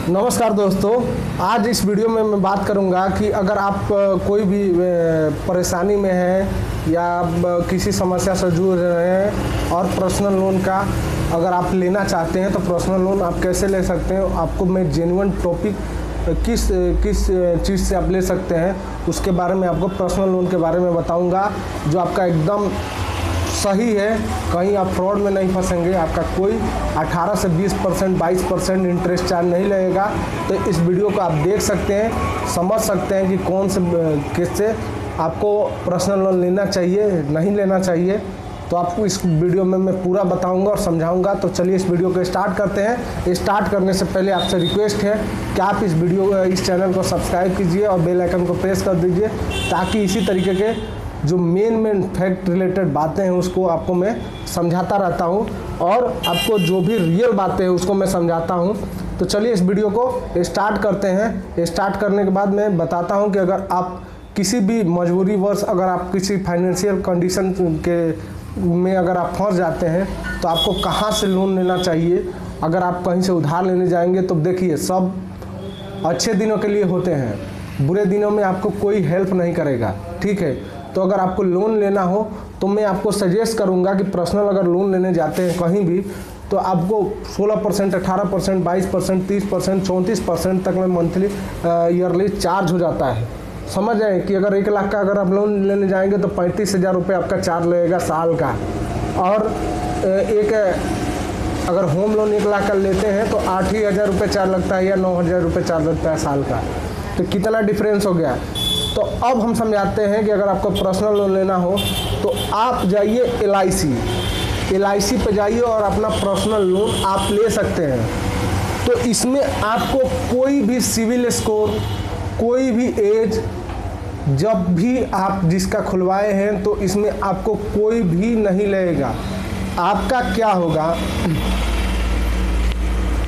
नमस्कार दोस्तों, आज इस वीडियो में मैं बात करूंगा कि अगर आप कोई भी परेशानी में हैं या किसी समस्या से जूझ रहे हैं और पर्सनल लोन का अगर आप लेना चाहते हैं तो पर्सनल लोन आप कैसे ले सकते हैं, आपको मैं जेन्युइन टॉपिक किस चीज़ से आप ले सकते हैं उसके बारे में आपको पर्सनल लोन के बारे में बताऊंगा, जो आपका एकदम सही है। कहीं आप फ्रॉड में नहीं फंसेंगे, आपका कोई 18 से 20%, 22% इंटरेस्ट चार्ज नहीं लगेगा। तो इस वीडियो को आप देख सकते हैं, समझ सकते हैं कि कौन से किससे आपको पर्सनल लोन लेना चाहिए, नहीं लेना चाहिए। तो आपको इस वीडियो में मैं पूरा बताऊंगा और समझाऊंगा। तो चलिए इस वीडियो को स्टार्ट करते हैं। स्टार्ट करने से पहले आपसे रिक्वेस्ट है कि आप इस चैनल को सब्सक्राइब कीजिए और बेल आइकन को प्रेस कर दीजिए, ताकि इसी तरीके के जो मेन फैक्ट रिलेटेड बातें हैं उसको आपको मैं समझाता रहता हूं और आपको जो भी रियल बातें हैं उसको मैं समझाता हूं। तो चलिए इस वीडियो को स्टार्ट करते हैं। स्टार्ट करने के बाद मैं बताता हूं कि अगर आप किसी भी मजबूरी वर्ष अगर आप किसी फाइनेंशियल कंडीशन के में अगर आप फंस जाते हैं तो आपको कहां से लोन लेना चाहिए। अगर आप कहीं से उधार लेने जाएंगे तो देखिए, सब अच्छे दिनों के लिए होते हैं, बुरे दिनों में आपको कोई हेल्प नहीं करेगा, ठीक है। तो अगर आपको लोन लेना हो तो मैं आपको सजेस्ट करूंगा कि पर्सनल अगर लोन लेने जाते हैं कहीं भी तो आपको 16%, 18%, 22%, 30%, 34% तक में मंथली ईयरली चार्ज हो जाता है। समझ जाए कि अगर 1 लाख का अगर आप लोन लेने जाएंगे तो 35,000 रुपये आपका चार्ज लगेगा साल का। और एक अगर होम लोन 1 लाख का लेते हैं तो 8,000 रुपये चार्ज लगता है या 9,000 रुपये चार्ज लगता है साल का। तो कितना डिफरेंस हो गया। तो अब हम समझाते हैं कि अगर आपको पर्सनल लोन लेना हो तो आप जाइए LIC पे जाइए और अपना पर्सनल लोन आप ले सकते हैं। तो इसमें आपको कोई भी सिविल स्कोर, कोई भी एज, जब भी आप जिसका खुलवाए हैं तो इसमें आपको कोई भी नहीं लगेगा। आपका क्या होगा,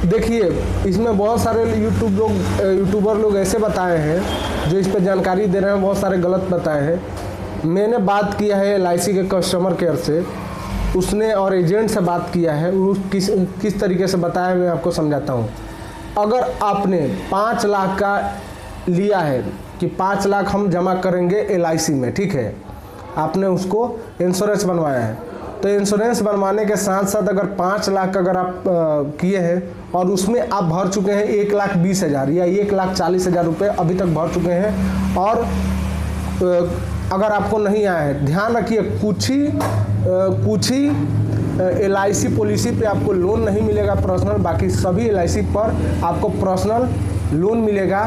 देखिए इसमें बहुत सारे यूट्यूबर लोग ऐसे बताए हैं जो इस पर जानकारी दे रहे हैं, बहुत सारे गलत बताए हैं। मैंने बात किया है LIC के कस्टमर केयर से, उसने और एजेंट से बात किया है, वो किस तरीके से बताया है मैं आपको समझाता हूँ। अगर आपने 5 लाख का लिया है कि 5 लाख हम जमा करेंगे LIC में, ठीक है, आपने उसको इंश्योरेंस बनवाया है, तो इंश्योरेंस बनवाने के साथ साथ अगर 5 लाख अगर आप किए हैं और उसमें आप भर चुके हैं 1,20,000 या 1,40,000 रुपये अभी तक भर चुके हैं, और अगर आपको नहीं आया है, ध्यान रखिए कुछ ही LIC पॉलिसी पे आपको लोन नहीं मिलेगा पर्सनल, बाकी सभी LIC पर आपको पर्सनल लोन मिलेगा।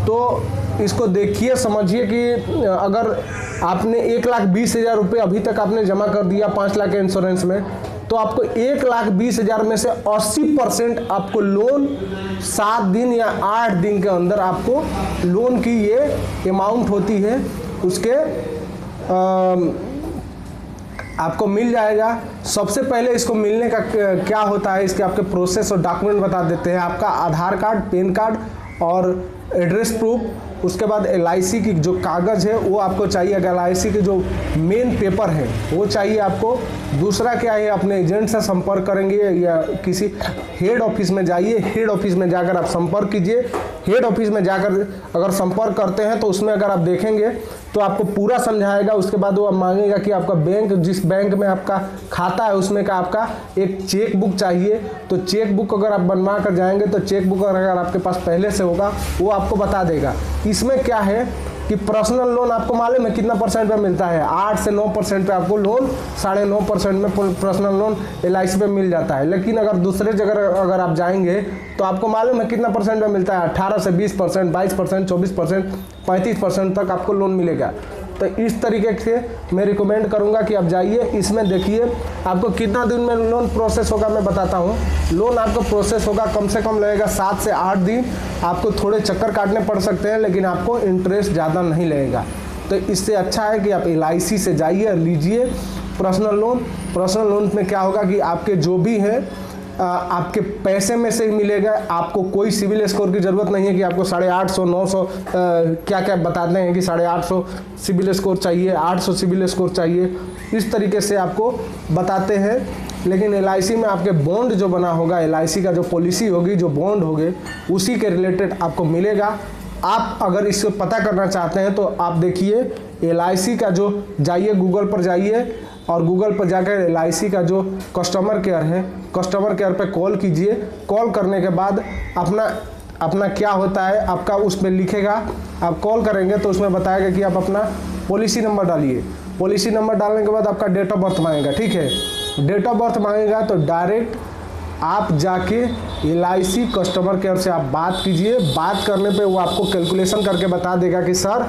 तो इसको देखिए, समझिए कि अगर आपने 1,20,000 रुपये अभी तक आपने जमा कर दिया 5 लाख के इंश्योरेंस में, तो आपको 1,20,000 में से 80% आपको लोन 7 दिन या 8 दिन के अंदर आपको लोन की ये अमाउंट होती है उसके आपको मिल जाएगा। सबसे पहले इसको मिलने का क्या होता है, इसके आपके प्रोसेस और डॉक्यूमेंट बता देते हैं। आपका आधार कार्ड, पैन कार्ड और एड्रेस प्रूफ, उसके बाद LIC की जो कागज़ है वो आपको चाहिए। अगर LIC के जो मेन पेपर है वो चाहिए आपको। दूसरा क्या है, अपने एजेंट से संपर्क करेंगे या किसी हेड ऑफिस में जाइए, हेड ऑफिस में जाकर आप संपर्क कीजिए। हेड ऑफिस में जाकर अगर संपर्क करते हैं तो उसमें अगर आप देखेंगे तो आपको पूरा समझाएगा। उसके बाद वो मांगेगा कि आपका बैंक, जिस बैंक में आपका खाता है उसमें का आपका एक चेक बुक चाहिए। तो चेक बुक अगर आप बनवा कर जाएंगे तो चेक बुक अगर आपके पास पहले से होगा वो आपको बता देगा। इसमें क्या है कि पर्सनल लोन आपको मालूम है कितना % पे मिलता है, 8 से 9% पे आपको लोन, 9.5% में पर्सनल लोन LIC पे मिल जाता है। लेकिन अगर दूसरे जगह अगर आप जाएंगे तो आपको मालूम है कितना % पे मिलता है, 18 से 20%, 22%, 24%, 35% तक आपको लोन मिलेगा। तो इस तरीके से मैं रिकमेंड करूंगा कि आप जाइए। इसमें देखिए आपको कितना दिन में लोन प्रोसेस होगा मैं बताता हूं। लोन आपको प्रोसेस होगा कम से कम लगेगा 7 से 8 दिन। आपको थोड़े चक्कर काटने पड़ सकते हैं लेकिन आपको इंटरेस्ट ज़्यादा नहीं लगेगा। तो इससे अच्छा है कि आप LIC से जाइए और लीजिए पर्सनल लोन। पर्सनल लोन में क्या होगा कि आपके जो भी हैं आपके पैसे में से ही मिलेगा। आपको कोई सिविल स्कोर की ज़रूरत नहीं है कि आपको 850, 900 क्या क्या बताते हैं कि 850 सिविल स्कोर चाहिए, 800 सिविल स्कोर चाहिए, इस तरीके से आपको बताते हैं। लेकिन LIC में आपके बॉन्ड जो बना होगा, LIC का जो पॉलिसी होगी, जो बॉन्ड होंगे, उसी के रिलेटेड आपको मिलेगा। आप अगर इसको पता करना चाहते हैं तो आप देखिए LIC का जो, जाइए गूगल पर जाइए और गूगल पर जाकर LIC का जो कस्टमर केयर है, कस्टमर केयर पे कॉल कीजिए। कॉल करने के बाद अपना क्या होता है आपका उस पर लिखेगा। आप कॉल करेंगे तो उसमें बताएगा कि आप अपना पॉलिसी नंबर डालिए। पॉलिसी नंबर डालने के बाद आपका डेट ऑफ बर्थ मांगेगा, ठीक है। डेट ऑफ बर्थ मांगेगा तो डायरेक्ट आप जाके LIC कस्टमर केयर से आप बात कीजिए। बात करने पे वो आपको कैलकुलेशन करके बता देगा कि सर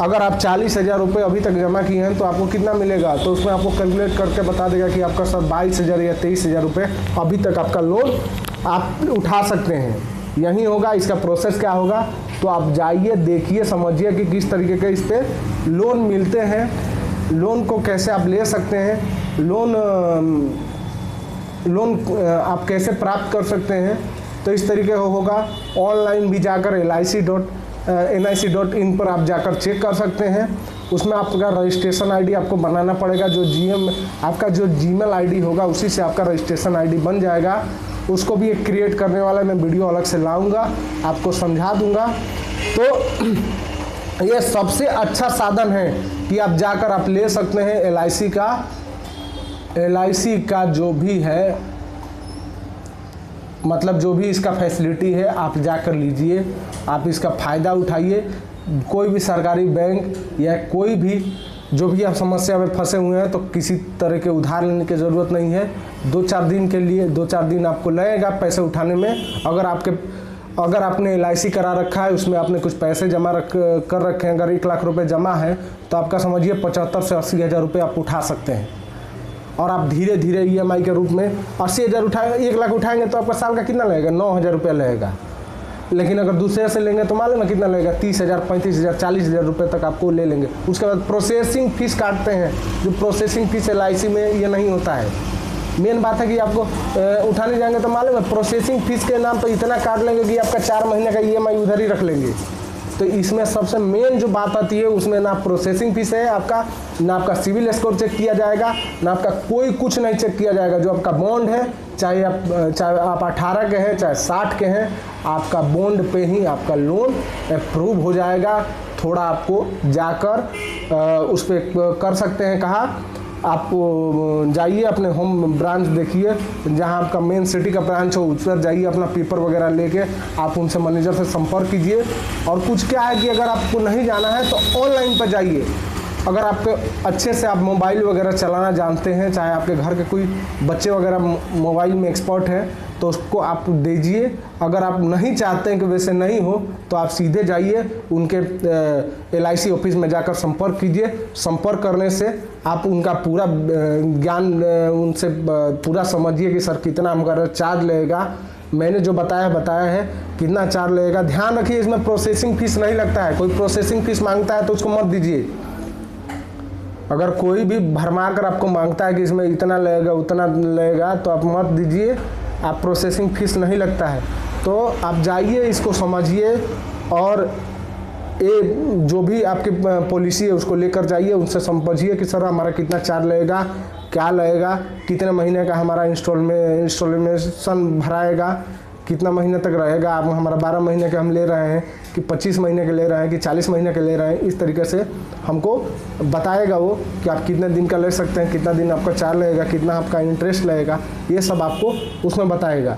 अगर आप 40,000 रुपये अभी तक जमा किए हैं तो आपको कितना मिलेगा। तो उसमें आपको कैलकुलेट करके बता देगा कि आपका सर 22,000 या 23,000 रुपये अभी तक आपका लोन आप उठा सकते हैं। यही होगा, इसका प्रोसेस क्या होगा। तो आप जाइए, देखिए, समझिए कि किस तरीके के इस पर लोन मिलते हैं, लोन को कैसे आप ले सकते हैं, लोन आप कैसे प्राप्त कर सकते हैं। तो इस तरीके होगा। ऑनलाइन भी जाकर nic.in पर आप जाकर चेक कर सकते हैं। उसमें आपका रजिस्ट्रेशन ID आपको बनाना पड़ेगा। जो आपका जो Gmail ID होगा उसी से आपका रजिस्ट्रेशन ID बन जाएगा। उसको भी एक क्रिएट करने वाला मैं वीडियो अलग से लाऊंगा, आपको समझा दूंगा। तो ये सबसे अच्छा साधन है कि आप जाकर आप ले सकते हैं LIC का जो भी है, मतलब जो भी इसका फैसिलिटी है आप जाकर लीजिए, आप इसका फ़ायदा उठाइए। कोई भी सरकारी बैंक या कोई भी जो भी आप समस्या में फंसे हुए हैं तो किसी तरह के उधार लेने की ज़रूरत नहीं है। 2-4 दिन के लिए 2-4 दिन आपको लगेगा पैसे उठाने में। अगर आपने LIC करा रखा है, उसमें आपने कुछ पैसे जमा कर रखे हैं, अगर 1 लाख रुपए जमा है तो आपका समझिए 75 से 80 हज़ार रुपये आप उठा सकते हैं। और आप धीरे धीरे EMI के रूप में 80,000 उठाएंगे, 1 लाख उठाएंगे तो आपका साल का कितना लगेगा, 9,000 रुपये लगेगा। लेकिन अगर दूसरे से लेंगे तो मालूम है कितना लगेगा, 30,000, 35,000, 40,000 रुपये तक आपको ले लेंगे। उसके बाद प्रोसेसिंग फीस काटते हैं, जो प्रोसेसिंग फीस LIC में ये नहीं होता है। मेन बात है कि आपको उठाने जाएंगे तो मालूम है प्रोसेसिंग फीस के नाम पर इतना काट लेंगे कि आपका 4 महीने का EMI उधर ही रख लेंगे। तो इसमें सबसे मेन जो बात आती है, उसमें ना प्रोसेसिंग फीस है आपका, ना आपका सिविल स्कोर चेक किया जाएगा, ना आपका कोई कुछ नहीं चेक किया जाएगा। जो आपका बॉन्ड है, चाहे आप 18 के हैं चाहे 60 के हैं, आपका बॉन्ड पे ही आपका लोन अप्रूव हो जाएगा। थोड़ा आपको जाकर उस पर कर सकते हैं। कहा आप जाइए अपने होम ब्रांच देखिए, जहां आपका मेन सिटी का ब्रांच हो उस पर जाइए, अपना पेपर वगैरह लेके आप उनसे मैनेजर से संपर्क कीजिए। और कुछ क्या है कि अगर आपको नहीं जाना है तो ऑनलाइन पर जाइए। अगर आपके अच्छे से आप मोबाइल वगैरह चलाना जानते हैं, चाहे आपके घर के कोई बच्चे वगैरह मोबाइल में एक्सपर्ट हैं तो उसको आप दीजिए। अगर आप नहीं चाहते हैं कि वैसे नहीं हो तो आप सीधे जाइए उनके LIC ऑफिस में जाकर संपर्क कीजिए। संपर्क करने से आप उनका पूरा ज्ञान उनसे पूरा समझिए कि सर कितना हमारा चार्ज लगेगा। मैंने जो बताया है कितना चार्ज लगेगा। ध्यान रखिए इसमें प्रोसेसिंग फीस नहीं लगता है। कोई प्रोसेसिंग फीस मांगता है तो उसको मत दीजिए। अगर कोई भी भरमा कर आपको मांगता है कि इसमें इतना लगेगा उतना लगेगा तो आप मत दीजिए, आप प्रोसेसिंग फीस नहीं लगता है। तो आप जाइए, इसको समझिए और ये जो भी आपकी पॉलिसी है उसको लेकर जाइए, उनसे समझिए कि सर हमारा कितना चार्ज लगेगा, क्या लगेगा, कितने महीने का हमारा इंस्टॉलेमेशन भराएगा, कितना महीने तक रहेगा। आप हमारा 12 महीने के हम ले रहे हैं कि 25 महीने के ले रहे हैं कि 40 महीने के ले रहे हैं, इस तरीके से हमको बताएगा वो कि आप कितने दिन का ले सकते हैं, कितना दिन आपका चार्ज लगेगा, कितना आपका इंटरेस्ट लगेगा, ये सब आपको उसमें बताएगा।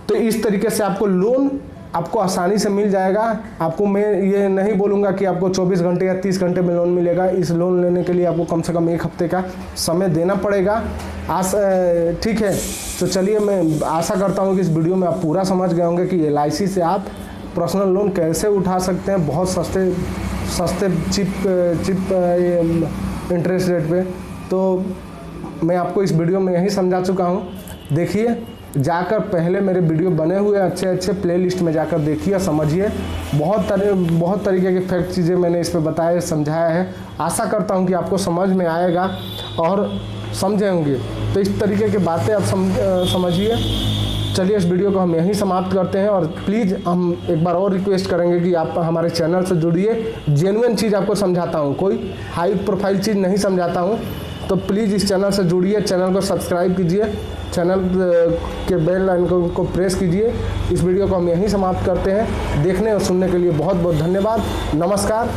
तो इस तरीके से आपको लोन आपको आसानी से मिल जाएगा। आपको मैं ये नहीं बोलूँगा कि आपको 24 घंटे या 30 घंटे में लोन मिलेगा। इस लोन लेने के लिए आपको कम से कम 1 हफ्ते का समय देना पड़ेगा। ठीक है, तो चलिए मैं आशा करता हूँ कि इस वीडियो में आप पूरा समझ गए होंगे कि LIC से आप पर्सनल लोन कैसे उठा सकते हैं बहुत सस्ते चिप इंटरेस्ट रेट पे। तो मैं आपको इस वीडियो में यही समझा चुका हूँ। देखिए, जाकर पहले मेरे वीडियो बने हुए अच्छे प्लेलिस्ट में जाकर देखिए, समझिए। बहुत तरीके की फैक्ट चीज़ें मैंने इस पर बताया समझाया है। आशा करता हूँ कि आपको समझ में आएगा और समझे होंगे। तो इस तरीके की बातें आप समझिए। चलिए इस वीडियो को हम यहीं समाप्त करते हैं और प्लीज़ हम एक बार और रिक्वेस्ट करेंगे कि आप हमारे चैनल से जुड़िए। जेन्युइन चीज़ आपको समझाता हूँ, कोई हाई प्रोफाइल चीज़ नहीं समझाता हूँ। तो प्लीज़ इस चैनल से जुड़िए, चैनल को सब्सक्राइब कीजिए, चैनल के बेल आइकन को प्रेस कीजिए। इस वीडियो को हम यहीं समाप्त करते हैं। देखने और सुनने के लिए बहुत बहुत धन्यवाद। नमस्कार।